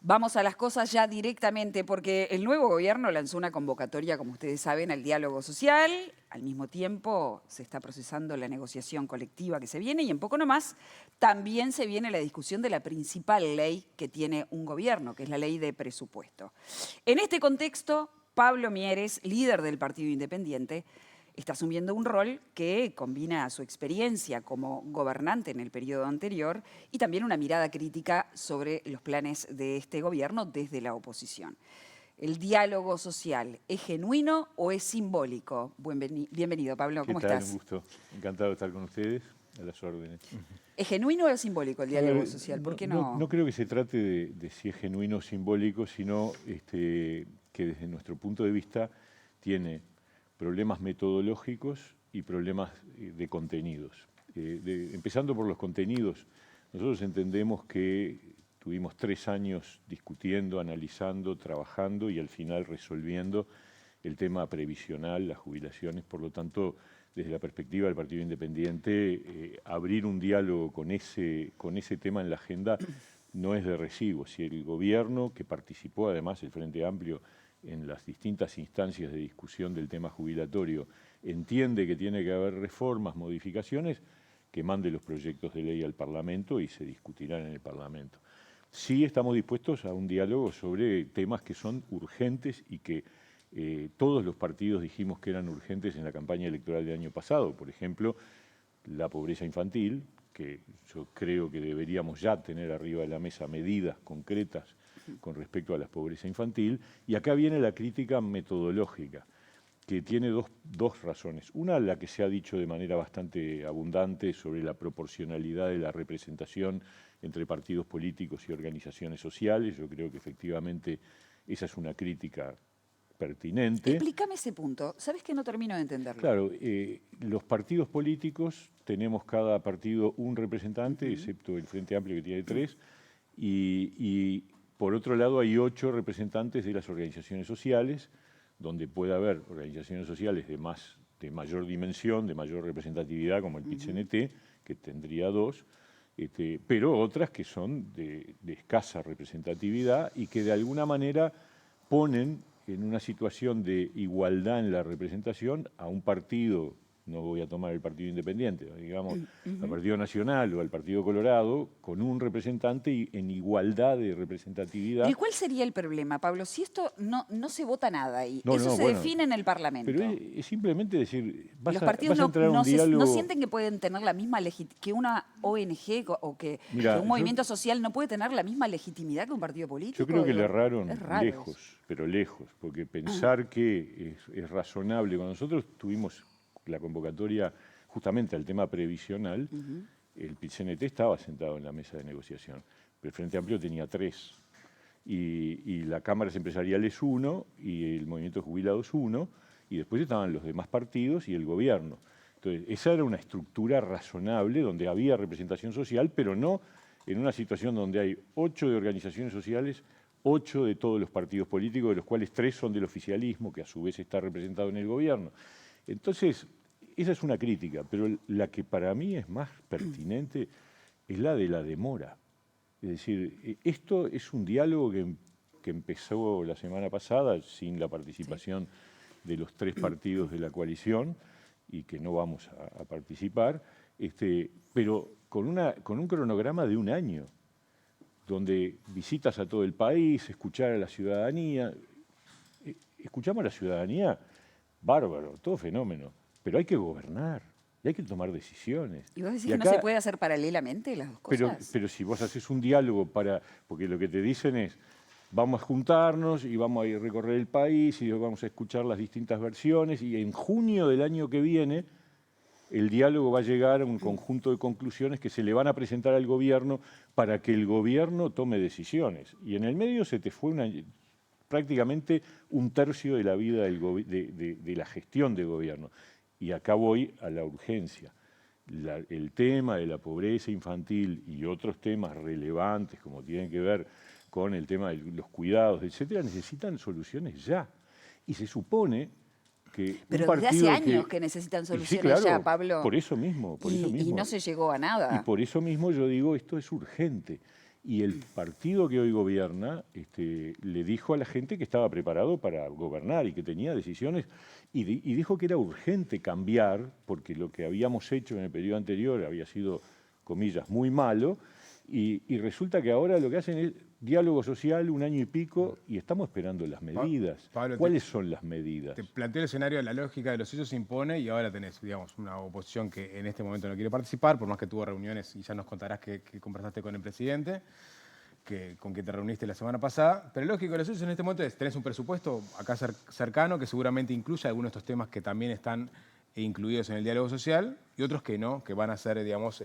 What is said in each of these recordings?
Vamos a las cosas ya directamente, porque el nuevo gobierno lanzó una convocatoria, como ustedes saben, al diálogo social. Al mismo tiempo se está procesando la negociación colectiva que se viene y en poco nomás también se viene la discusión de la principal ley que tiene un gobierno, que es la ley de presupuesto. En este contexto, Pablo Mieres, líder del Partido Independiente, está asumiendo un rol que combina su experiencia como gobernante en el periodo anterior y también una mirada crítica sobre los planes de este gobierno desde la oposición. ¿El diálogo social es genuino o es simbólico? Bienvenido, Pablo, ¿Qué ¿cómo tal? estás? Un gusto. Encantado de estar con ustedes. A las órdenes. ¿Es genuino o es simbólico el A diálogo ver, social? ¿Por qué no no? creo que se trate de si es genuino o simbólico, sino que desde nuestro punto de vista tiene problemas metodológicos y problemas de contenidos. Empezando por los contenidos, nosotros entendemos que tuvimos 3 años discutiendo, analizando, trabajando y al final resolviendo el tema previsional, las jubilaciones. Por lo tanto, desde la perspectiva del Partido Independiente, abrir un diálogo con ese tema en la agenda no es de recibo. Si el gobierno, que participó además, el Frente Amplio, en las distintas instancias de discusión del tema jubilatorio, entiende que tiene que haber reformas, modificaciones, que mande los proyectos de ley al Parlamento y se discutirán en el Parlamento. Sí estamos dispuestos a un diálogo sobre temas que son urgentes y que todos los partidos dijimos que eran urgentes en la campaña electoral del año pasado. Por ejemplo, la pobreza infantil, que yo creo que deberíamos ya tener arriba de la mesa medidas concretas con respecto a la pobreza infantil. Y acá viene la crítica metodológica, que tiene dos razones. Una, la que se ha dicho de manera bastante abundante sobre la proporcionalidad de la representación entre partidos políticos y organizaciones sociales. Yo creo que efectivamente esa es una crítica pertinente. Explícame ese punto. ¿Sabes que no termino de entenderlo? Claro, los partidos políticos, tenemos cada partido un representante, excepto el Frente Amplio que tiene 3, y por otro lado hay 8 representantes de las organizaciones sociales, donde puede haber organizaciones sociales de mayor dimensión, de mayor representatividad, como el PIT-CNT, que tendría 2, pero otras que son de escasa representatividad y que de alguna manera ponen en una situación de igualdad en la representación a un partido, no voy a tomar el Partido Independiente, digamos al Partido Nacional o al Partido Colorado, con un representante y en igualdad de representatividad. ¿Y cuál sería el problema, Pablo? Si esto no se vota nada y No, eso no, se bueno, define en el Parlamento. Pero es simplemente decir, Los partidos vas a entrar a un diálogo. no sienten que pueden tener la misma que una ONG o que un movimiento social no puede tener la misma legitimidad que un partido político. Yo creo que le erraron lejos, pero lejos, porque pensar que es razonable. Cuando nosotros tuvimos la convocatoria justamente al tema previsional, el PIT-CNT estaba sentado en la mesa de negociación, pero el Frente Amplio tenía 3. Y la Cámaras Empresariales 1 y el Movimiento de Jubilados 1, y después estaban los demás partidos y el gobierno. Entonces, esa era una estructura razonable donde había representación social, pero no en una situación donde hay 8 de organizaciones sociales, 8 de todos los partidos políticos, de los cuales 3 son del oficialismo, que a su vez está representado en el gobierno. Entonces, esa es una crítica, pero la que para mí es más pertinente es la de la demora. Es decir, esto es un diálogo que empezó la semana pasada sin la participación de los 3 partidos de la coalición y que no vamos a participar, pero con un cronograma de 1 año, donde visitas a todo el país, escuchar a la ciudadanía. Escuchamos a la ciudadanía, bárbaro, todo fenómeno, pero hay que gobernar. Y hay que tomar decisiones. ¿Y vos decís que no se puede hacer paralelamente las dos cosas? Pero si vos haces un diálogo porque lo que te dicen es, vamos a juntarnos y vamos a ir a recorrer el país y vamos a escuchar las distintas versiones y en junio del año que viene el diálogo va a llegar a un conjunto de conclusiones que se le van a presentar al gobierno para que el gobierno tome decisiones. Y en el medio se te fue prácticamente 1/3 de la vida de la gestión de gobierno. Y acá voy a la urgencia. El tema de la pobreza infantil y otros temas relevantes, como tienen que ver con el tema de los cuidados, etcétera, necesitan soluciones ya. Y se supone que pero un partido desde hace años que necesitan soluciones sí, claro, ya, Pablo. Por eso mismo. Y no se llegó a nada. Y por eso mismo yo digo, esto es urgente. Y el partido que hoy gobierna le dijo a la gente que estaba preparado para gobernar y que tenía decisiones y dijo que era urgente cambiar porque lo que habíamos hecho en el periodo anterior había sido, comillas, muy malo y resulta que ahora lo que hacen es diálogo social 1 año y pico y estamos esperando las medidas. Pablo, ¿Cuáles son las medidas? Te planteo el escenario, la lógica de los hechos se impone y ahora tenés, digamos, una oposición que en este momento no quiere participar, por más que tuvo reuniones y ya nos contarás que conversaste con el presidente, con quien te reuniste la semana pasada. Pero lo lógico de los hechos en este momento es, tenés un presupuesto acá cercano que seguramente incluye algunos de estos temas que también están incluidos en el diálogo social y otros que no, que van a ser, digamos,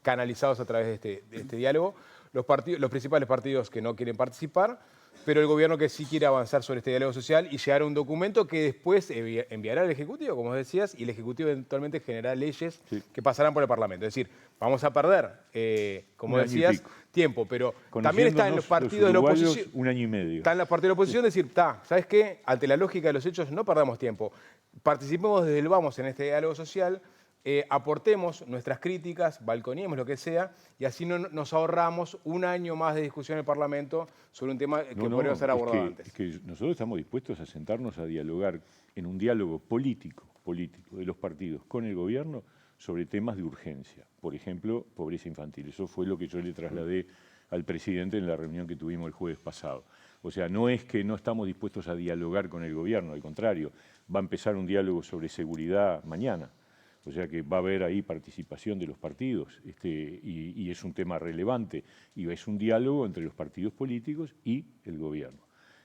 canalizados a través de este diálogo. Los principales partidos que no quieren participar, pero el gobierno que sí quiere avanzar sobre este diálogo social y llegar a un documento que después enviará al Ejecutivo, como decías, y el Ejecutivo eventualmente generará leyes que pasarán por el Parlamento. Es decir, vamos a perder, como decías, tiempo, pero también está en los partidos de la oposición. 1 año y medio. Está en los partidos de la oposición decir, ¿sabes qué? Ante la lógica de los hechos no perdamos tiempo. Participemos desde el vamos en este diálogo social. Aportemos nuestras críticas, balconiemos lo que sea, y así no nos ahorramos 1 año más de discusión en el Parlamento sobre un tema que podría ser abordado antes. Es que nosotros estamos dispuestos a sentarnos a dialogar en un diálogo político de los partidos con el gobierno sobre temas de urgencia. Por ejemplo, pobreza infantil. Eso fue lo que yo le trasladé al presidente en la reunión que tuvimos el jueves pasado. O sea, no es que no estamos dispuestos a dialogar con el gobierno, al contrario, va a empezar un diálogo sobre seguridad mañana. O sea que va a haber ahí participación de los partidos y es un tema relevante y es un diálogo entre los partidos políticos y el gobierno.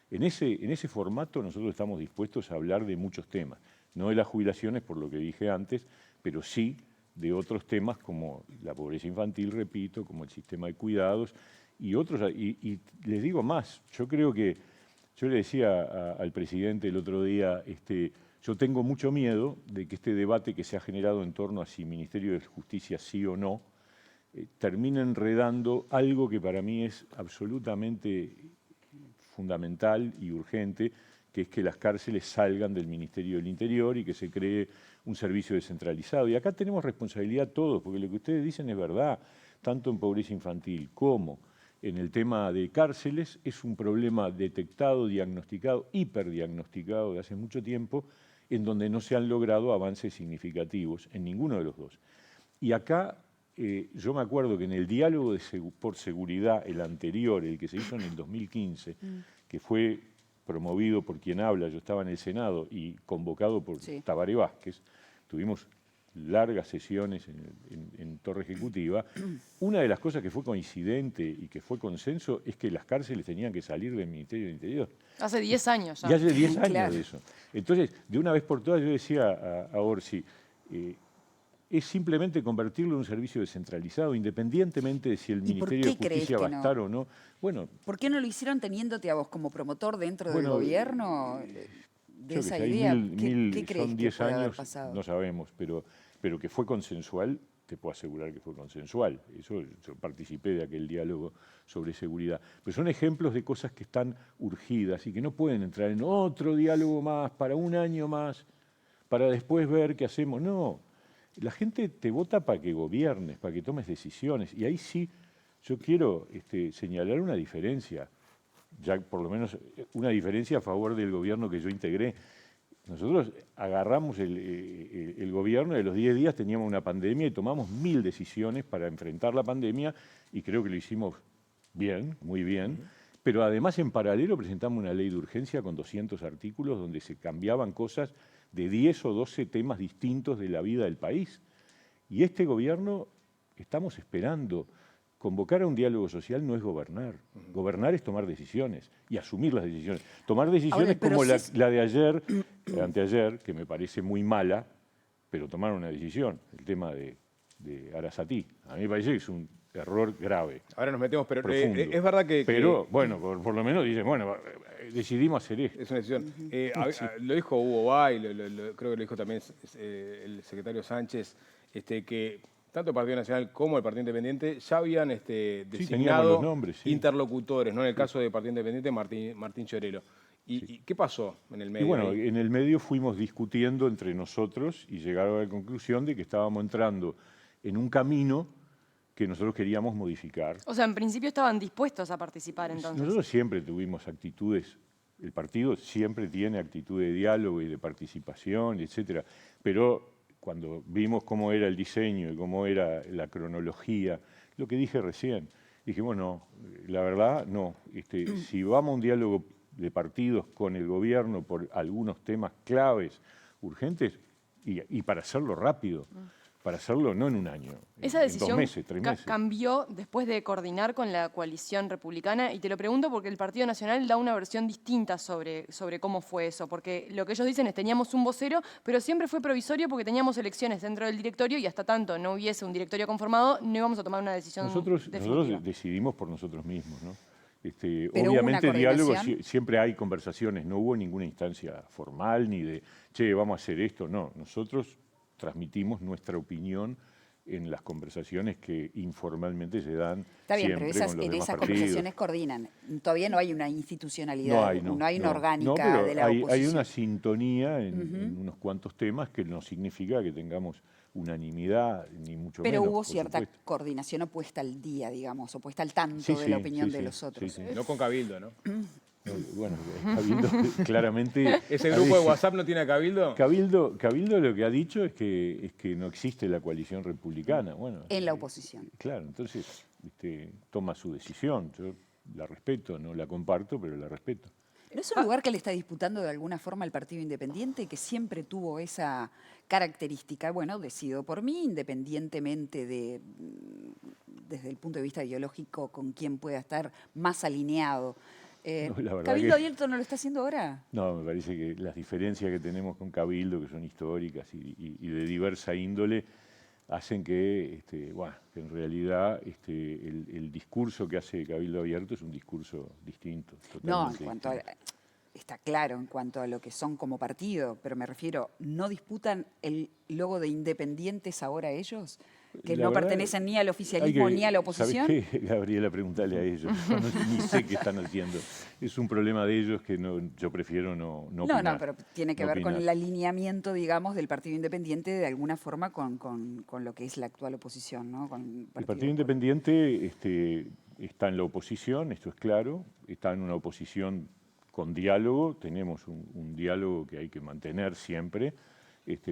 En ese formato nosotros estamos dispuestos a hablar de muchos temas, no de las jubilaciones por lo que dije antes, pero sí de otros temas como la pobreza infantil, repito, como el sistema de cuidados y otros. Y les digo más, yo creo que, yo le decía al presidente el otro día, yo tengo mucho miedo de que este debate que se ha generado en torno a si Ministerio de Justicia sí o no, termine enredando algo que para mí es absolutamente fundamental y urgente, que es que las cárceles salgan del Ministerio del Interior y que se cree un servicio descentralizado. Y acá tenemos responsabilidad todos, porque lo que ustedes dicen es verdad, tanto en pobreza infantil como en el tema de cárceles, es un problema detectado, diagnosticado, hiperdiagnosticado de hace mucho tiempo, en donde no se han logrado avances significativos en ninguno de los dos. Y acá yo me acuerdo que en el diálogo por seguridad, el anterior, el que se hizo en el 2015, que fue promovido por quien habla, yo estaba en el Senado y convocado por Tabaré Vázquez, tuvimos largas sesiones en Torre Ejecutiva. Una de las cosas que fue coincidente y que fue consenso es que las cárceles tenían que salir del Ministerio del Interior. Hace 10 años ya. Y hace 10 años Claro. de eso. Entonces, de una vez por todas, yo decía a Orsi, es simplemente convertirlo en un servicio descentralizado, independientemente de si el ¿Y por Ministerio de qué crees Justicia va a que no? estar o no. Bueno, ¿Por qué no lo hicieron teniéndote a vos como promotor dentro del Bueno, gobierno de yo esa que sé, hay idea? ¿qué crees son que 10 puede haber años? pasado? No sabemos, pero que fue consensual, te puedo asegurar que fue consensual. Eso, yo participé de aquel diálogo sobre seguridad. Pero son ejemplos de cosas que están urgidas y que no pueden entrar en otro diálogo más, para 1 año más, para después ver qué hacemos. No, la gente te vota para que gobiernes, para que tomes decisiones. Y ahí sí, yo quiero señalar una diferencia, ya por lo menos una diferencia a favor del gobierno que yo integré. Nosotros agarramos el gobierno y a los 10 días teníamos una pandemia y tomamos 1000 decisiones para enfrentar la pandemia y creo que lo hicimos bien, muy bien. Pero además en paralelo presentamos una ley de urgencia con 200 artículos donde se cambiaban cosas de 10 o 12 temas distintos de la vida del país. Y este gobierno estamos esperando. Convocar a un diálogo social no es gobernar. Gobernar es tomar decisiones y asumir las decisiones. Tomar decisiones Ahora, pero como si la de ayer, anteayer, que me parece muy mala, pero tomar una decisión, el tema de Arasatí. A mí me parece que es un error grave. Ahora nos metemos, pero profundo. es verdad que... Pero, bueno, por lo menos dicen, bueno, decidimos hacer esto. Es una decisión. Lo dijo Hugo Bay, creo que lo dijo también el secretario Sánchez, que tanto el Partido Nacional como el Partido Independiente ya habían teníamos designado los nombres, sí. interlocutores, ¿no? En el caso del Partido Independiente, Martín Chiorelo. ¿Y qué pasó en el medio? Y bueno, ahí? en el medio fuimos discutiendo entre nosotros y llegaron a la conclusión de que estábamos entrando en un camino que nosotros queríamos modificar. O sea, en principio estaban dispuestos a participar entonces. Nosotros siempre tuvimos actitudes, el partido siempre tiene actitud de diálogo y de participación, etcétera, pero cuando vimos cómo era el diseño y cómo era la cronología, lo que dije recién, dijimos no, la verdad no, si vamos a un diálogo de partidos con el gobierno por algunos temas claves, urgentes, y para hacerlo rápido, para hacerlo no en un año, Esa en decisión 2 meses, 3 meses. cambió después de coordinar con la coalición republicana, y te lo pregunto porque el Partido Nacional da una versión distinta sobre cómo fue eso, porque lo que ellos dicen es teníamos un vocero, pero siempre fue provisorio porque teníamos elecciones dentro del directorio y hasta tanto no hubiese un directorio conformado no íbamos a tomar una decisión Nosotros definitiva. decidimos por nosotros mismos, ¿no? Pero Obviamente hubo una diálogo, coordinación. siempre hay conversaciones, no hubo ninguna instancia formal ni de, che, vamos a hacer esto, no, nosotros transmitimos nuestra opinión en las conversaciones que informalmente se dan Está bien, siempre pero con los en demás esas partidos. conversaciones coordinan. Todavía no hay una institucionalidad, no hay una orgánica pero de la hay oposición. una sintonía en unos cuantos temas que no significa que tengamos unanimidad, ni mucho Pero menos. hubo por cierta supuesto. coordinación o puesta al día, digamos, o puesta al tanto Sí, de sí, la opinión sí, de sí, los otros. sí, sí. No con Cabildo, ¿no? Bueno, Cabildo claramente... ¿Ese grupo de WhatsApp no tiene a Cabildo? Cabildo lo que ha dicho es que no existe la coalición republicana. Bueno, En la oposición. claro, entonces toma su decisión. Yo la respeto, no la comparto, pero la respeto. ¿No es un lugar que le está disputando de alguna forma al Partido Independiente, que siempre tuvo esa característica? Bueno, decido por mí, independientemente de, desde el punto de vista ideológico, con quién pueda estar más alineado. No, la verdad ¿Cabildo que- Abierto no lo está haciendo ahora? No, me parece que las diferencias que tenemos con Cabildo, que son históricas y de diversa índole, hacen que, bueno, que en realidad el discurso que hace Cabildo Abierto es un discurso distinto. No, totalmente en cuanto a, distinto. está claro en cuanto a lo que son como partido, pero me refiero, ¿no disputan el logo de independientes ahora ellos? ¿Que La no verdad, pertenecen ni al hay oficialismo que- ni a la oposición? ¿Sabés qué, Gabriela? Preguntale a ellos. Yo ni sé qué están haciendo. Es un problema de ellos que yo prefiero no No, opinar, pero tiene que no ver con opinar. el alineamiento, digamos, del Partido Independiente de alguna forma con lo que es la actual oposición, ¿no? Con El Partido Independiente está en la oposición, esto es claro, está en una oposición con diálogo, tenemos un diálogo que hay que mantener siempre,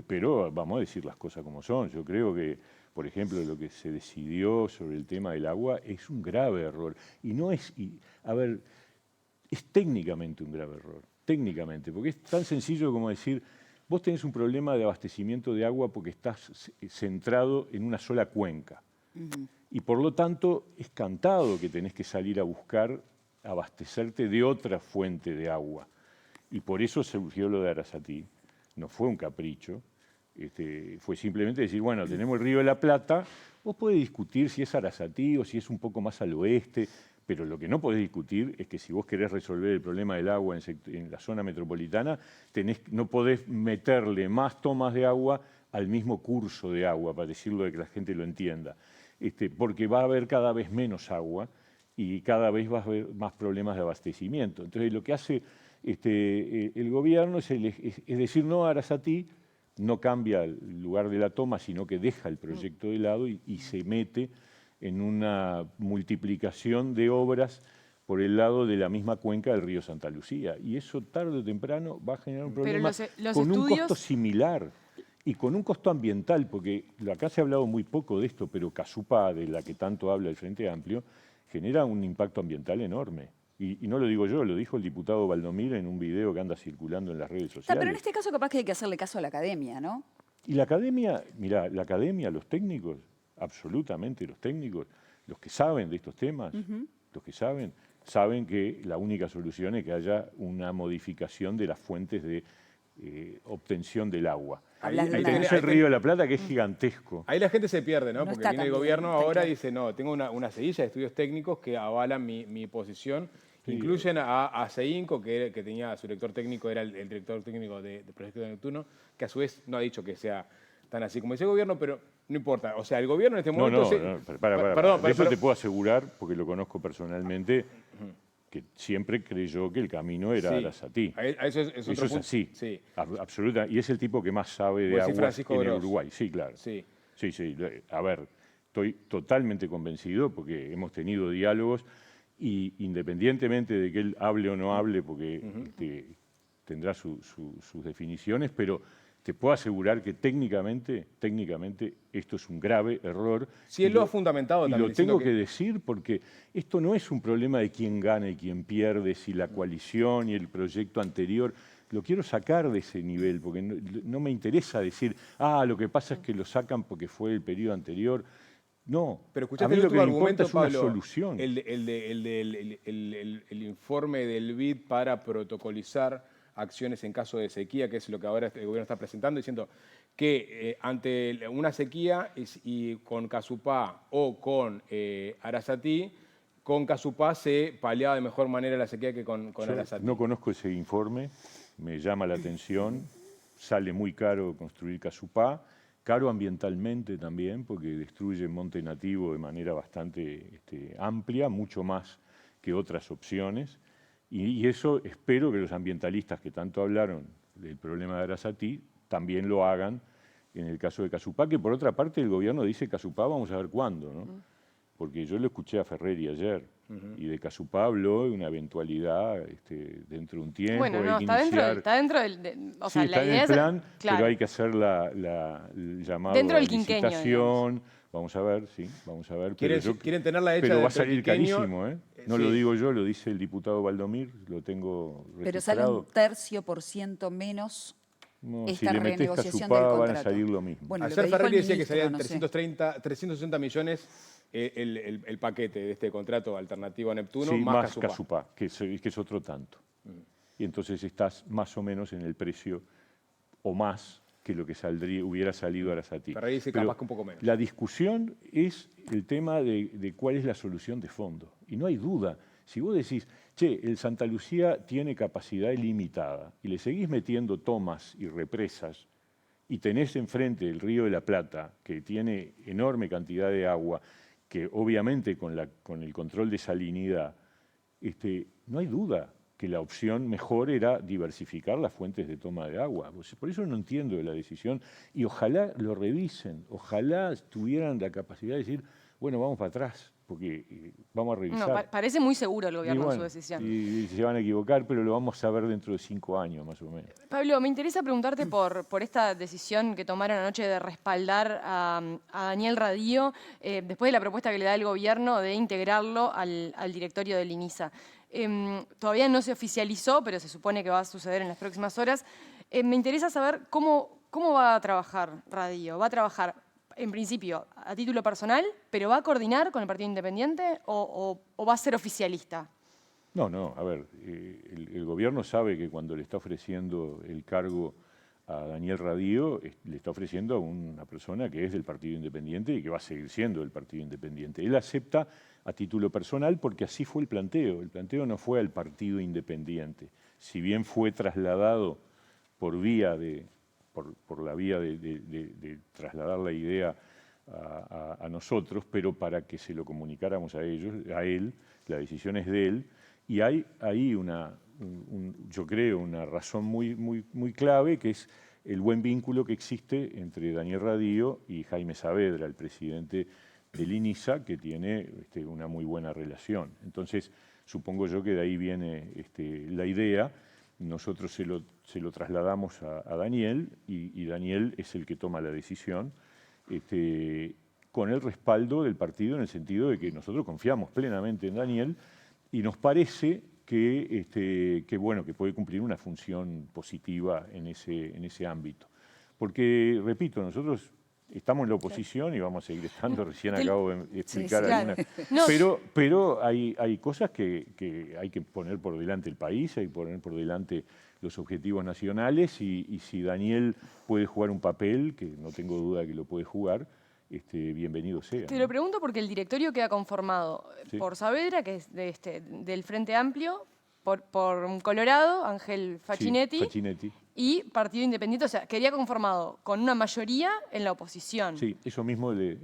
pero vamos a decir las cosas como son. Yo creo que, por ejemplo, lo que se decidió sobre el tema del agua es un grave error. Y no es, a ver, es técnicamente un grave error, técnicamente, porque es tan sencillo como decir, vos tenés un problema de abastecimiento de agua porque estás centrado en una sola cuenca. Y por lo tanto es cantado que tenés que salir a buscar abastecerte de otra fuente de agua. Y por eso surgió lo de Arasatí. No fue un capricho, fue simplemente decir, bueno, tenemos el Río de la Plata, vos podés discutir si es Arasatí o si es un poco más al oeste, pero lo que no podés discutir es que si vos querés resolver el problema del agua en la zona metropolitana, no podés meterle más tomas de agua al mismo curso de agua, para decirlo de que la gente lo entienda. Porque va a haber cada vez menos agua y cada vez va a haber más problemas de abastecimiento. Entonces, lo que hace el gobierno es decir no a Arasatí, no cambia el lugar de la toma, sino que deja el proyecto de lado y se mete en una multiplicación de obras por el lado de la misma cuenca del río Santa Lucía. Y eso tarde o temprano va a generar un problema los con un estudios- costo similar y con un costo ambiental, porque acá se ha hablado muy poco de esto, pero Casupa, de la que tanto habla el Frente Amplio, genera un impacto ambiental enorme. Y no lo digo yo, lo dijo el diputado Valdomir en un video que anda circulando en las redes sociales. Pero en este caso capaz que hay que hacerle caso a la academia, ¿no? Y la academia, mira, la academia, los técnicos, absolutamente los técnicos, los que saben de estos temas, los que saben que la única solución es que haya una modificación de las fuentes de obtención del agua. Hablas de Ahí una- tenés el Río de la Plata, que es gigantesco. Ahí la gente se pierde, ¿no? No Porque está viene el tan gobierno bien, tan ahora y claro. dice, no, tengo una sedilla de estudios técnicos que avalan mi posición. Incluyen a CEINCO, que tenía su director técnico, era el director técnico de Proyecto de Neptuno, que a su vez no ha dicho que sea tan así como dice el gobierno, pero no importa. O sea, el gobierno en este No, momento... para. Perdón, De eso pero- te puedo asegurar, porque lo conozco personalmente, que siempre creyó que el camino era Sí. Arasatí. Eso es otro Eso es punto. así, Sí. absoluta. Y es el tipo que más sabe de Vos decís aguas Francisco en el Gross. Uruguay. Sí, claro. Sí. Sí. A ver, estoy totalmente convencido porque hemos tenido diálogos y independientemente de que él hable o no hable, porque tendrá sus definiciones, pero te puedo asegurar que técnicamente esto es un grave error. Sí, él lo ha fundamentado y también. lo tengo que decir porque esto no es un problema de quién gana y quién pierde, si la coalición y el proyecto anterior. Lo quiero sacar de ese nivel, porque no me interesa decir, lo que pasa es que lo sacan porque fue el periodo anterior. No, pero a escuchaste mí el lo que último me importa argumento, es una Pablo, solución. el informe del BID para protocolizar acciones en caso de sequía, que es lo que ahora el gobierno está presentando, diciendo que ante una sequía y con Casupá o con Arasatí, con Casupá se paliaba de mejor manera la sequía que con Yo Arasatí. no conozco ese informe, me llama la atención, sale muy caro construir Casupá, caro ambientalmente también, porque destruye monte nativo de manera bastante amplia, mucho más que otras opciones, y eso espero que los ambientalistas que tanto hablaron del problema de Arasatí también lo hagan en el caso de Casupá, que por otra parte el gobierno dice Casupá vamos a ver cuándo, ¿no? Porque yo lo escuché a Ferreri ayer, y de Casupá habló de una eventualidad dentro de un tiempo. Bueno, no, hay que está iniciar... dentro del... o sea, Sí, la está en idea el plan, es... Claro. pero hay que hacer el llamado Dentro a del quinquenio, licitación. Vamos a ver, sí, vamos a ver. Quieren tenerla hecha pero va a dentro del salir quinquenio. carísimo, ¿eh? No Sí. lo digo yo, lo dice el diputado Valdomir, lo tengo Pero sale registrado. un 1/3% menos No, si esta le metés renegociación del Casupá van a contrato. salir lo mismo. Bueno, lo Ayer que dijo Ferreri el decía que salían ministro, no sé. 360 millones el paquete de este contrato alternativo a Neptuno, Sí, más más Casupá. Casupá, que es otro tanto. Y entonces estás más o menos en el precio o más que lo que hubiera salido Arasatí. Ferreri dice Pero capaz que un poco menos. la discusión es el tema de cuál es la solución de fondo. Y no hay duda. Si vos decís, che, el Santa Lucía tiene capacidad ilimitada y le seguís metiendo tomas y represas y tenés enfrente el Río de la Plata, que tiene enorme cantidad de agua, que obviamente con el control de salinidad, no hay duda que la opción mejor era diversificar las fuentes de toma de agua. Por eso no entiendo de la decisión y ojalá lo revisen, ojalá tuvieran la capacidad de decir, bueno, vamos para atrás, porque vamos a revisar. No, parece muy seguro el gobierno Y en bueno, su decisión. y se van a equivocar, pero lo vamos a ver dentro de 5 años más o menos. Pablo, me interesa preguntarte por esta decisión que tomaron anoche de respaldar a Daniel Radío después de la propuesta que le da el gobierno de integrarlo al directorio del INISA. Todavía no se oficializó, pero se supone que va a suceder en las próximas horas. Me interesa saber cómo va a trabajar Radío. ¿Va a trabajar, en principio, a título personal, pero va a coordinar con el Partido Independiente o va a ser oficialista? No, a ver, el gobierno sabe que cuando le está ofreciendo el cargo a Daniel Radío, le está ofreciendo a una persona que es del Partido Independiente y que va a seguir siendo del Partido Independiente. Él acepta a título personal porque así fue el planteo. El planteo no fue al Partido Independiente. Si bien fue trasladado por la vía de trasladar la idea a nosotros, pero para que se lo comunicáramos a él, la decisión es de él. Y hay ahí yo creo, una razón muy clave, que es el buen vínculo que existe entre Daniel Radío y Jaime Saavedra, el presidente del INISA, que tiene una muy buena relación. Entonces, supongo yo que de ahí viene la idea. Nosotros se lo trasladamos a Daniel y Daniel es el que toma la decisión, con el respaldo del partido en el sentido de que nosotros confiamos plenamente en Daniel y nos parece que puede cumplir una función positiva en ese ámbito. Porque, repito, nosotros estamos en la oposición y vamos a seguir estando, recién acabo de explicar algunas. No. Pero hay cosas que hay que poner por delante el país, hay que poner por delante los objetivos nacionales y si Daniel puede jugar un papel, que no tengo duda que lo puede jugar, bienvenido sea. Te lo pregunto porque el directorio queda conformado Sí. por Saavedra, que es del Frente Amplio, por Colorado, Ángel Facchinetti, Sí, Facchinetti. y Partido Independiente. O sea, quedaría conformado con una mayoría en la oposición. Sí, eso mismo le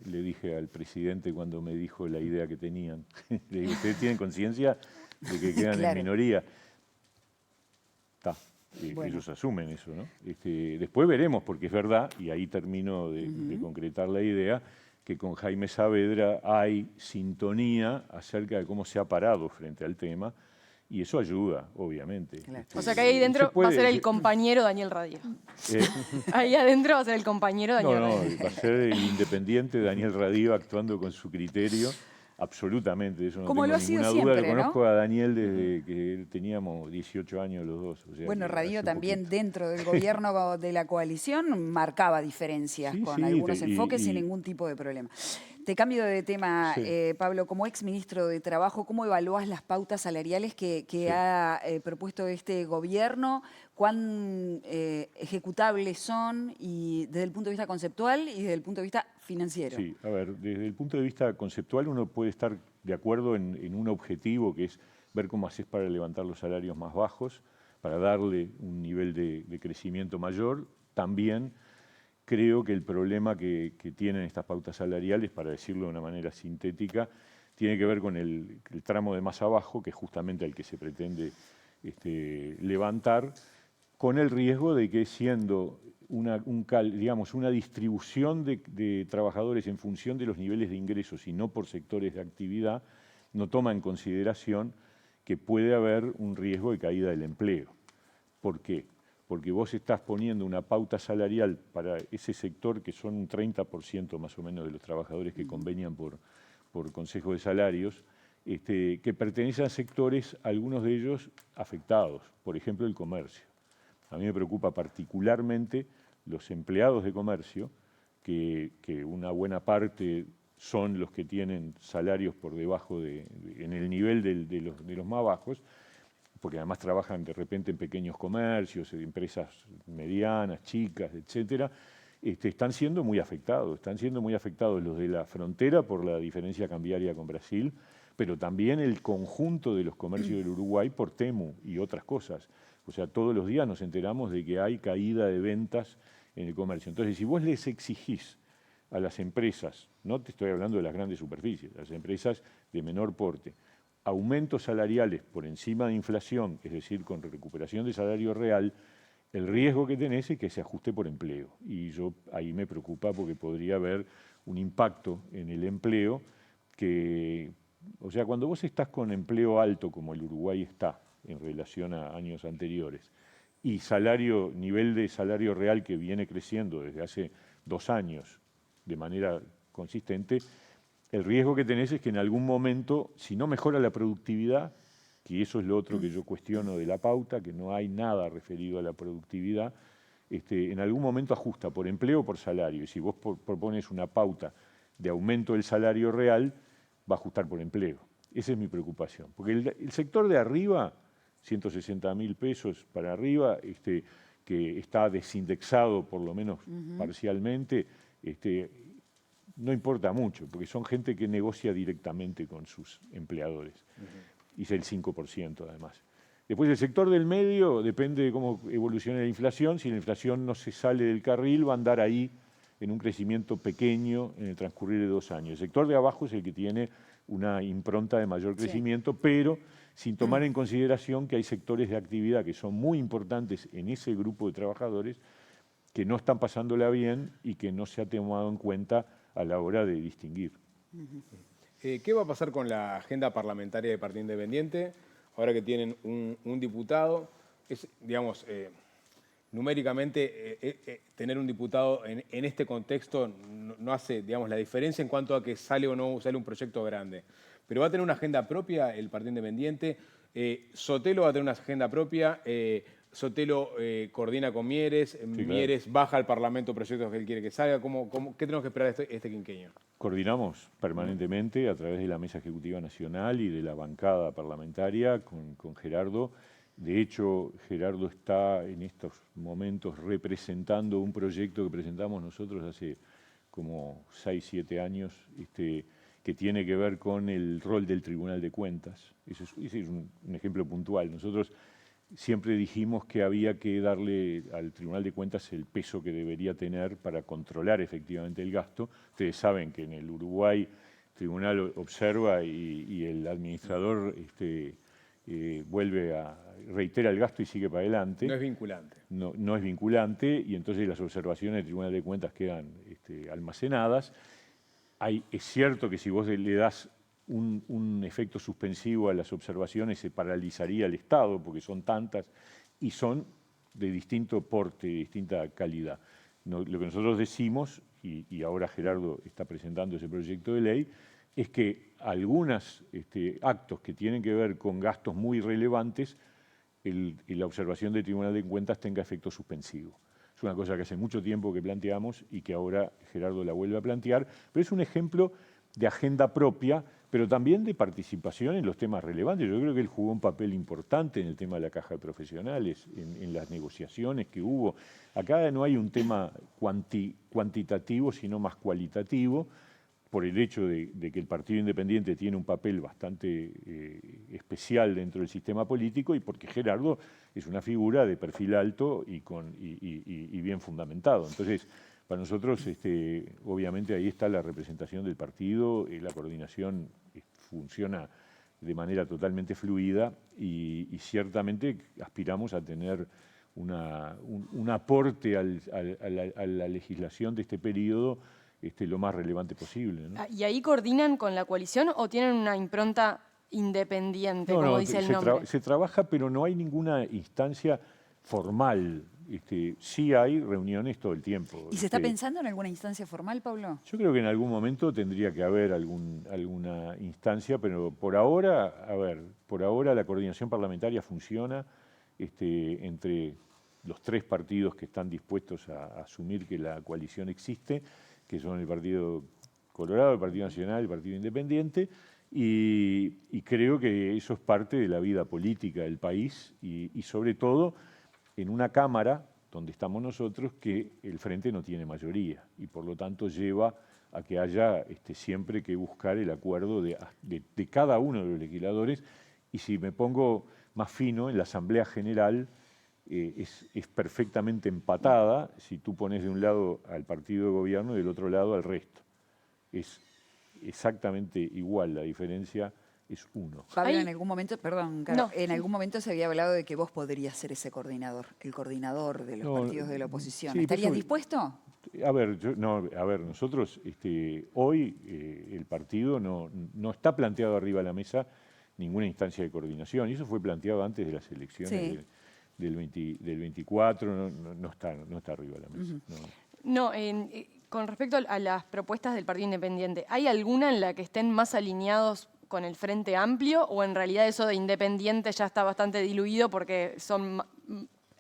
dije al presidente cuando me dijo la idea que tenían. Le digo, ¿ustedes tienen conciencia de que quedan Claro. en minoría? Está. Bueno. Ellos asumen eso, ¿no? Después veremos, porque es verdad, y ahí termino de concretar la idea, que con Jaime Saavedra hay sintonía acerca de cómo se ha parado frente al tema, y eso ayuda, obviamente. Claro. O sea que ahí dentro va a ser el compañero Daniel Radio. Eh, Ahí adentro va a ser el compañero Daniel No, Radio. va a ser el independiente Daniel Radío actuando con su criterio, absolutamente, de eso no Como tengo lo ha sido ninguna duda. siempre, Lo ¿no? conozco a Daniel desde que teníamos 18 años los dos. O sea Bueno, que Radio hace también poquito. dentro del gobierno de la coalición marcaba diferencias Sí, con sí, algunos y- enfoques sin y- ningún tipo de problema. Te cambio de tema, Sí. Pablo, como ex ministro de Trabajo, ¿cómo evalúas las pautas salariales que Sí. ha propuesto este gobierno? ¿Cuán ejecutables son y desde el punto de vista conceptual y desde el punto de vista financiero? Sí, a ver, desde el punto de vista conceptual uno puede estar de acuerdo en un objetivo que es ver cómo haces para levantar los salarios más bajos, para darle un nivel de crecimiento mayor. También creo que el problema que tienen estas pautas salariales, para decirlo de una manera sintética, tiene que ver con el tramo de más abajo, que es justamente el que se pretende levantar, con el riesgo de que siendo una distribución de trabajadores en función de los niveles de ingresos y no por sectores de actividad, no toma en consideración que puede haber un riesgo de caída del empleo. ¿Por qué? Porque vos estás poniendo una pauta salarial para ese sector que son un 30% más o menos de los trabajadores que convenian por Consejo de Salarios, que pertenecen a sectores, algunos de ellos afectados, por ejemplo el comercio. A mí me preocupa particularmente los empleados de comercio, que una buena parte son los que tienen salarios por debajo en el nivel de los más bajos, porque además trabajan de repente en pequeños comercios, en empresas medianas, chicas, etcétera, están siendo muy afectados. Están siendo muy afectados los de la frontera por la diferencia cambiaria con Brasil, pero también el conjunto de los comercios del Uruguay por Temu y otras cosas. O sea, todos los días nos enteramos de que hay caída de ventas en el comercio. Entonces, si vos les exigís a las empresas, no te estoy hablando de las grandes superficies, las empresas de menor porte, aumentos salariales por encima de inflación, es decir, con recuperación de salario real, el riesgo que tenés es que se ajuste por empleo. Y yo ahí me preocupa porque podría haber un impacto en el empleo que, o sea, cuando vos estás con empleo alto como el Uruguay está en relación a años anteriores y nivel de salario real que viene creciendo desde hace 2 años de manera consistente, el riesgo que tenés es que en algún momento, si no mejora la productividad, que eso es lo otro que yo cuestiono de la pauta, que no hay nada referido a la productividad, en algún momento ajusta por empleo o por salario. Y si vos propones una pauta de aumento del salario real, va a ajustar por empleo. Esa es mi preocupación. Porque el sector de arriba, 160.000 pesos para arriba, que está desindexado por lo menos parcialmente, no importa mucho, porque son gente que negocia directamente con sus empleadores. Y es el 5% además. Después el sector del medio depende de cómo evolucione la inflación. Si la inflación no se sale del carril, va a andar ahí en un crecimiento pequeño en el transcurrir de 2 años. El sector de abajo es el que tiene una impronta de mayor crecimiento, pero sin tomar en consideración que hay sectores de actividad que son muy importantes en ese grupo de trabajadores que no están pasándola bien y que no se ha tomado en cuenta a la hora de distinguir. ¿Qué va a pasar con la agenda parlamentaria del Partido Independiente ahora que tienen un diputado? Digamos, numéricamente, tener un diputado en este contexto no hace, digamos, la diferencia en cuanto a que sale o no sale un proyecto grande. Pero va a tener una agenda propia el Partido Independiente. Sotelo va a tener una agenda propia. Sotelo coordina con Mieres. Sí, Mieres baja al Parlamento proyectos que él quiere que salga. ¿Qué tenemos que esperar este quinquenio? Coordinamos permanentemente a través de la Mesa Ejecutiva Nacional y de la bancada parlamentaria con Gerardo. De hecho, Gerardo está en estos momentos representando un proyecto que presentamos nosotros hace como 6, 7 años, que tiene que ver con el rol del Tribunal de Cuentas. Ese es un ejemplo puntual. Nosotros siempre dijimos que había que darle al Tribunal de Cuentas el peso que debería tener para controlar efectivamente el gasto. Ustedes saben que en el Uruguay el Tribunal observa y el administrador reitera el gasto y sigue para adelante. No es vinculante. No es vinculante y entonces las observaciones del Tribunal de Cuentas quedan almacenadas. Es cierto que si vos le das un efecto suspensivo a las observaciones, se paralizaría el Estado, porque son tantas y son de distinto porte, de distinta calidad. Lo que nosotros decimos, y ahora Gerardo está presentando ese proyecto de ley, es que algunos actos que tienen que ver con gastos muy relevantes, la observación del Tribunal de Cuentas tenga efecto suspensivo. Es una cosa que hace mucho tiempo que planteamos y que ahora Gerardo la vuelve a plantear, pero es un ejemplo de agenda propia, pero también de participación en los temas relevantes. Yo creo que él jugó un papel importante en el tema de la caja de profesionales, en las negociaciones que hubo. Acá no hay un tema cuantitativo, sino más cualitativo, por el hecho de que el Partido Independiente tiene un papel bastante especial dentro del sistema político y porque Gerardo es una figura de perfil alto y bien fundamentado. Entonces, para nosotros, obviamente, ahí está la representación del partido, la coordinación funciona de manera totalmente fluida y ciertamente aspiramos a tener un aporte a la legislación de este periodo lo más relevante posible, ¿no? ¿Y ahí coordinan con la coalición o tienen una impronta independiente, como dice el nombre? Se trabaja, pero no hay ninguna instancia formal. Sí hay reuniones todo el tiempo. ¿Y se está pensando en alguna instancia formal, Pablo? Yo creo que en algún momento tendría que haber alguna instancia, pero por ahora, por ahora la coordinación parlamentaria funciona entre los tres partidos que están dispuestos a asumir que la coalición existe, que son el Partido Colorado, el Partido Nacional, el Partido Independiente, y creo que eso es parte de la vida política del país y sobre todo en una Cámara donde estamos nosotros que el Frente no tiene mayoría y por lo tanto lleva a que haya siempre que buscar el acuerdo de cada uno de los legisladores y si me pongo más fino, en la Asamblea General es perfectamente empatada si tú pones de un lado al partido de gobierno y del otro lado al resto. Es exactamente igual, la diferencia es uno. Pablo, Ahí- en algún momento, perdón, Caro, No. en algún momento se había hablado de que vos podrías ser ese coordinador, el coordinador de los No, partidos de la oposición. sí, ¿Estarías pero- dispuesto? Nosotros hoy el partido no está planteado arriba de la mesa ninguna instancia de coordinación y eso fue planteado antes de las elecciones Sí. del 24, no está arriba de la mesa. No, con respecto a las propuestas del Partido Independiente, ¿hay alguna en la que estén más alineados con el Frente Amplio o en realidad eso de Independiente ya está bastante diluido porque son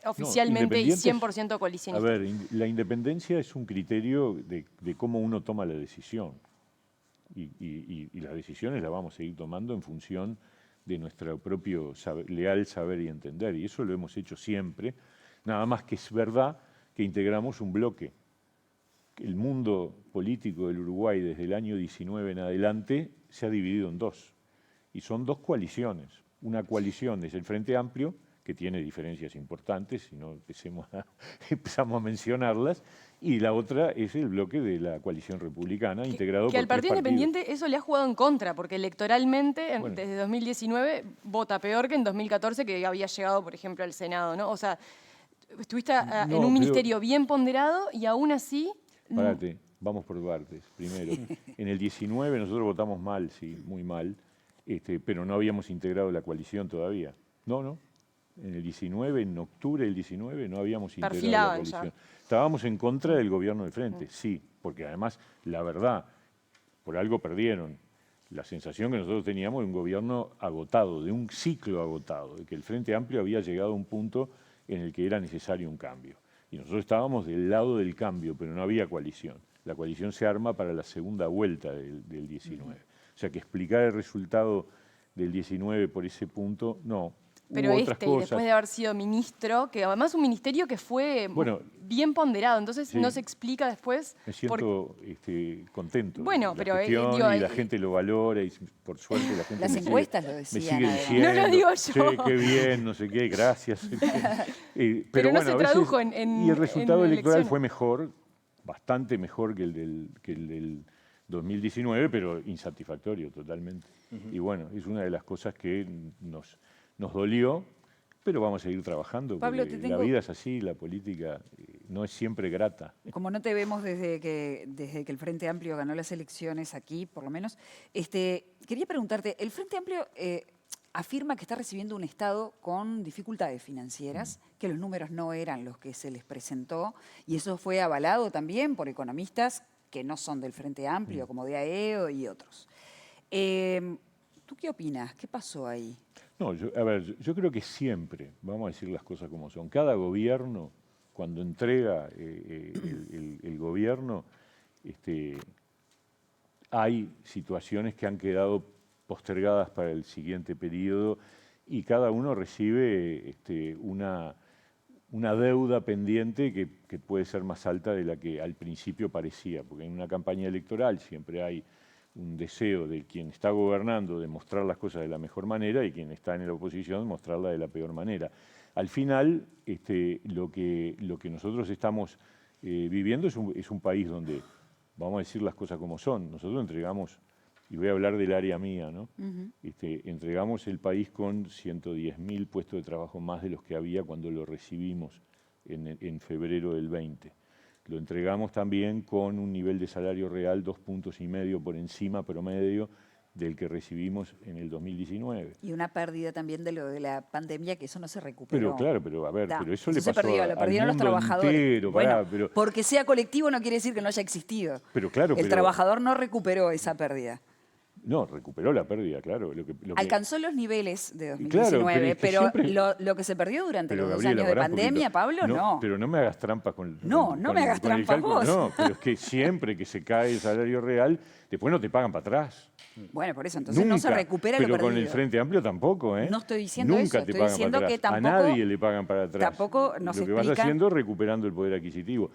oficialmente y independientes- 100% A coalicionistas? ver, la independencia es un criterio de cómo uno toma la decisión y las decisiones las vamos a seguir tomando en función de nuestro propio leal saber y entender y eso lo hemos hecho siempre, nada más que es verdad que integramos un bloque. El mundo político del Uruguay desde el año 19 en adelante se ha dividido en dos y son dos coaliciones. Una coalición es el Frente Amplio, que tiene diferencias importantes, si no empezamos a mencionarlas, y la otra es el bloque de la coalición republicana, integrado Que por al Partido tres partidos. Independiente eso le ha jugado en contra, porque electoralmente Bueno. desde 2019 vota peor que en 2014 que había llegado, por ejemplo, al Senado, ¿no? O sea, estuviste en No, un pero- ministerio bien ponderado y aún así... Párate, vamos por partes. Primero, en el 19 nosotros votamos mal, sí, muy mal, pero no habíamos integrado la coalición todavía. No. En el 19, en octubre del 19, no habíamos integrado la Perfilaban ya. coalición. Estábamos en contra del gobierno del Frente, sí, porque además, la verdad, por algo perdieron. La sensación que nosotros teníamos de un gobierno agotado, de un ciclo agotado, de que el Frente Amplio había llegado a un punto en el que era necesario un cambio. Y nosotros estábamos del lado del cambio, pero no había coalición. La coalición se arma para la segunda vuelta del 19. O sea que explicar el resultado del 19 por ese punto, no. Pero Hubo otras y cosas. después de haber sido ministro, que además un ministerio que fue Bueno, bien ponderado, entonces sí. no se explica después... Me siento contento. Bueno, de la pero, gestión digo, y la gente lo valora y por suerte la gente Las me encuestas lo me decían, sigue además. diciendo. No lo digo yo. "Che, qué bien, no sé qué, gracias". Pero no se a veces- tradujo en Y el resultado en electoral elecciones. fue mejor, bastante mejor que el del 2019, pero insatisfactorio totalmente. Y bueno, es una de las cosas que nos dolió, pero vamos a seguir trabajando, Pablo, porque te la tengo- vida es así, la política no es siempre grata. Como no te vemos desde que el Frente Amplio ganó las elecciones aquí, por lo menos, quería preguntarte, el Frente Amplio afirma que está recibiendo un Estado con dificultades financieras, que los números no eran los que se les presentó, y eso fue avalado también por economistas que no son del Frente Amplio, como de AEO y otros. ¿Tú qué opinas? ¿Qué pasó ahí? No, yo creo que siempre, vamos a decir las cosas como son, cada gobierno, cuando entrega el gobierno, hay situaciones que han quedado postergadas para el siguiente periodo y cada uno recibe una deuda pendiente que puede ser más alta de la que al principio parecía, porque en una campaña electoral siempre hay un deseo de quien está gobernando de mostrar las cosas de la mejor manera y quien está en la oposición mostrarla de la peor manera. Al final, lo que nosotros estamos viviendo es un país donde, vamos a decir las cosas como son, nosotros entregamos, y voy a hablar del área mía, ¿no? Entregamos el país con 110.000 puestos de trabajo más de los que había cuando lo recibimos en febrero del 20. Lo entregamos también con un nivel de salario real 2,5 puntos por encima promedio del que recibimos en el 2019. Y una pérdida también de lo de la pandemia, que eso no se recuperó. Pero claro, pero eso le se pasó perdió, lo perdieron los trabajadores. Entero, bueno, pero, porque sea colectivo no quiere decir que no haya existido. pero claro, el trabajador no recuperó esa pérdida. No, recuperó la pérdida, claro. Alcanzó los niveles de 2019, claro, pero siempre, lo que se perdió durante los 2 Gabriela, años de pandemia, Pablo, no. Pero no me hagas trampas con el No me hagas trampas vos. No, pero es que siempre que se cae el salario real, después no te pagan para atrás. Bueno, por eso, entonces Nunca, no se recupera lo pero perdido. con el Frente Amplio tampoco, ¿eh? No estoy diciendo Nunca eso, te estoy pagan diciendo para que atrás. tampoco... A nadie le pagan para atrás. Tampoco nos Lo que vas explican... haciendo es recuperando el poder adquisitivo.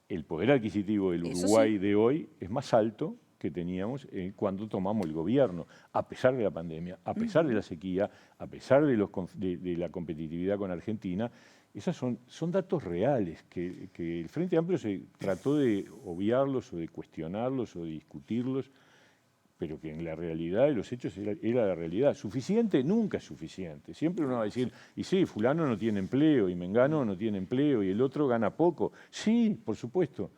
El poder adquisitivo del Uruguay de hoy es más alto que teníamos cuando tomamos el gobierno, a pesar de la pandemia, a pesar de la sequía, a pesar de la competitividad con Argentina. Esos son datos reales que el Frente Amplio se trató de obviarlos o de cuestionarlos o de discutirlos, pero que en la realidad de los hechos era la realidad. ¿Suficiente? Nunca es suficiente. Siempre uno va a decir, y sí, fulano no tiene empleo, y mengano no tiene empleo, y el otro gana poco. Sí, por supuesto,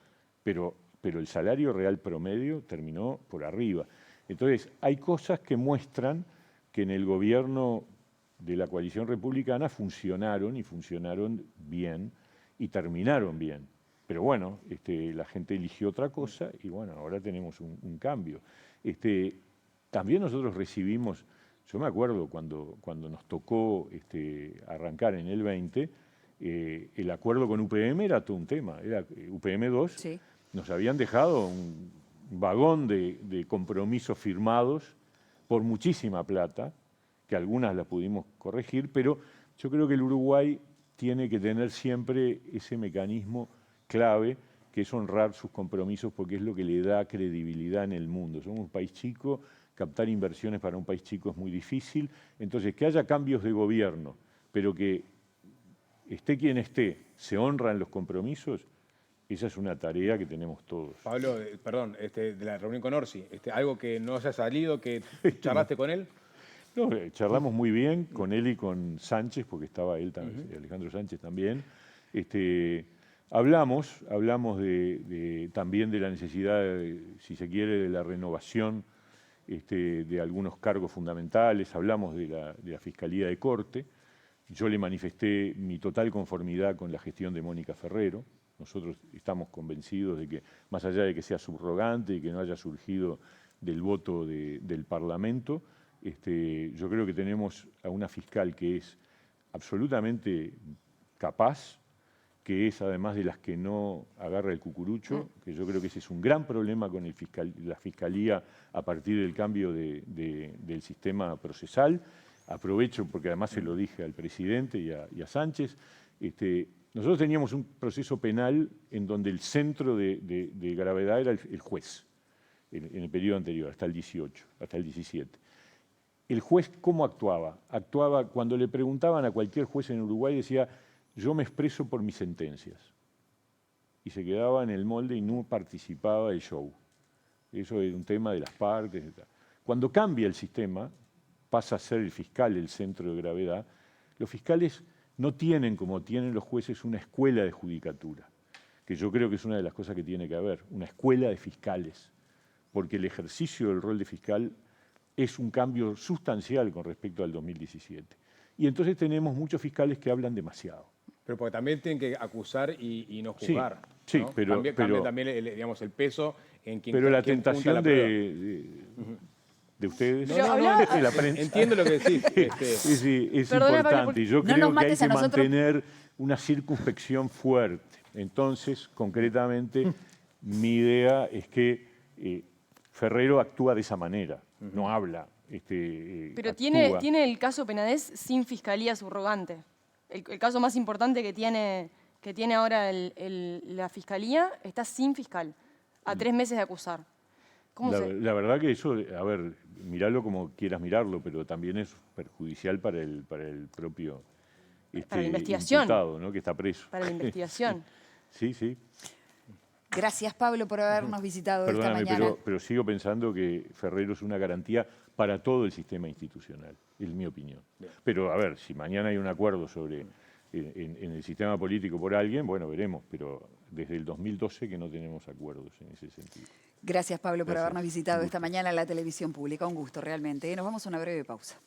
pero el salario real promedio terminó por arriba. Entonces, hay cosas que muestran que en el gobierno de la coalición republicana funcionaron y funcionaron bien y terminaron bien. Pero bueno, la gente eligió otra cosa y bueno, ahora tenemos un cambio. También nosotros recibimos, yo me acuerdo cuando nos tocó arrancar en el 20, el acuerdo con UPM era todo un tema, era UPM 2. Sí. Nos habían dejado un vagón de compromisos firmados por muchísima plata, que algunas las pudimos corregir, pero yo creo que el Uruguay tiene que tener siempre ese mecanismo clave, que es honrar sus compromisos, porque es lo que le da credibilidad en el mundo. Somos un país chico, captar inversiones para un país chico es muy difícil, entonces que haya cambios de gobierno, pero que esté quien esté, se honran los compromisos. Esa es una tarea que tenemos todos. Pablo, perdón, de la reunión con Orsi, ¿algo que no haya salido, que charlaste con él? No, charlamos muy bien con él y con Sánchez, porque estaba él también, Alejandro Sánchez también. Hablamos también de la necesidad, si se quiere, de la renovación de algunos cargos fundamentales. Hablamos de la Fiscalía de Corte. Yo le manifesté mi total conformidad con la gestión de Mónica Ferrero. Nosotros estamos convencidos de que, más allá de que sea subrogante y que no haya surgido del voto del Parlamento, yo creo que tenemos a una fiscal que es absolutamente capaz, que es además de las que no agarra el cucurucho, que yo creo que ese es un gran problema con la Fiscalía a partir del cambio del sistema procesal. Aprovecho, porque además se lo dije al presidente y a Sánchez, nosotros teníamos un proceso penal en donde el centro de gravedad era el juez, en el periodo anterior, hasta el 18, hasta el 17. ¿El juez cómo actuaba? Actuaba cuando le preguntaban a cualquier juez en Uruguay, decía, yo me expreso por mis sentencias. Y se quedaba en el molde y no participaba del show. Eso es un tema de las partes. Etc. Cuando cambia el sistema, pasa a ser el fiscal el centro de gravedad, los fiscales no tienen, como tienen los jueces, una escuela de judicatura. que yo creo que es una de las cosas que tiene que haber, una escuela de fiscales, porque el ejercicio del rol de fiscal es un cambio sustancial con respecto al 2017. Y entonces tenemos muchos fiscales que hablan demasiado. Pero porque también tienen que acusar y no Sí, juzgar. sí, ¿no? pero- Cambia también digamos, el peso en quien Pero la quien punta tentación la prueba. de ustedes Pero hablaba- es de la prensa. Entiendo lo que decís. Es Perdona, Pablo, importante. porque- Y yo No creo nos que hay mates que a nosotros. mantener una circunspección fuerte. Entonces, concretamente, mi idea es que Ferrero actúa de esa manera, no habla. Pero actúa. tiene el caso Penades sin fiscalía subrogante. El caso más importante que tiene ahora la fiscalía está sin fiscal, a 3 meses de acusar. ¿Cómo se...? La verdad que eso, a ver, miralo como quieras mirarlo, pero también es perjudicial para el propio Para la investigación. imputado, ¿no? Que está preso. Para la investigación. Sí, sí. Gracias, Pablo, por habernos visitado esta Perdóname, mañana. pero sigo pensando que Ferrero es una garantía para todo el sistema institucional, es mi opinión. Pero, a ver, si mañana hay un acuerdo sobre en el sistema político por alguien, bueno, veremos, pero desde el 2012 que no tenemos acuerdos en ese sentido. Gracias, Pablo, por Gracias. habernos visitado Un esta gusto. mañana en la televisión pública. Un gusto, realmente. Nos vamos a una breve pausa.